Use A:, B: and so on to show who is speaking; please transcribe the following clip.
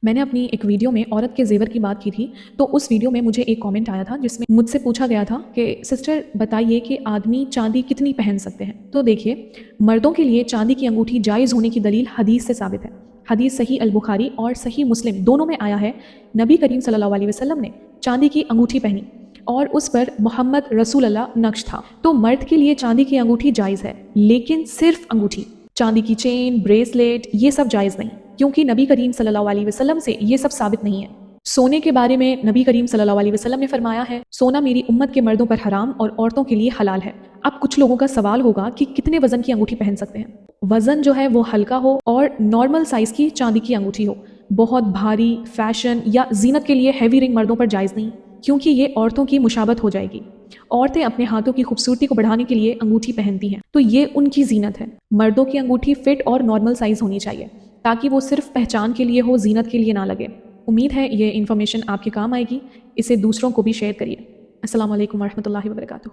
A: میں نے اپنی ایک ویڈیو میں عورت کے زیور کی بات کی تھی، تو اس ویڈیو میں مجھے ایک کامنٹ آیا تھا جس میں مجھ سے پوچھا گیا تھا کہ سسٹر بتائیے کہ آدمی چاندی کتنی پہن سکتے ہیں۔ تو دیکھیے، مردوں کے لیے چاندی کی انگوٹھی جائز ہونے کی دلیل حدیث سے ثابت ہے۔ حدیث صحیح البخاری اور صحیح مسلم دونوں میں آیا ہے، نبی کریم صلی اللہ علیہ وسلم نے چاندی کی انگوٹھی پہنی اور اس پر محمد رسول اللہ نقش تھا۔ تو مرد کے لیے چاندی کی انگوٹھی جائز ہے، لیکن صرف انگوٹھی، چاندی کی چین، بریسلیٹ یہ سب جائز نہیں، کیونکہ نبی کریم صلی اللہ علیہ وسلم سے یہ سب ثابت نہیں ہے۔ سونے کے بارے میں نبی کریم صلی اللہ علیہ وسلم نے فرمایا ہے، سونا میری امت کے مردوں پر حرام اور عورتوں کے لیے حلال ہے۔ اب کچھ لوگوں کا سوال ہوگا کہ کتنے وزن کی انگوٹھی پہن سکتے ہیں؟ وزن جو ہے وہ ہلکا ہو اور نارمل سائز کی چاندی کی انگوٹھی ہو۔ بہت بھاری، فیشن یا زینت کے لیے ہیوی رنگ مردوں پر جائز نہیں، کیونکہ یہ عورتوں کی مشابہت ہو جائے گی۔ عورتیں اپنے ہاتھوں کی خوبصورتی کو بڑھانے کے لیے انگوٹھی پہنتی ہیں، تو یہ ان کی زینت ہے۔ مردوں کی انگوٹھی فٹ اور نارمل سائز ہونی چاہیے، تاکہ وہ صرف پہچان کے لیے ہو، زینت کے لیے نہ لگے۔ امید ہے یہ انفارمیشن آپ کے کام آئے گی، اسے دوسروں کو بھی شیئر کریے۔ السلام علیکم ورحمۃ اللہ وبرکاتہ۔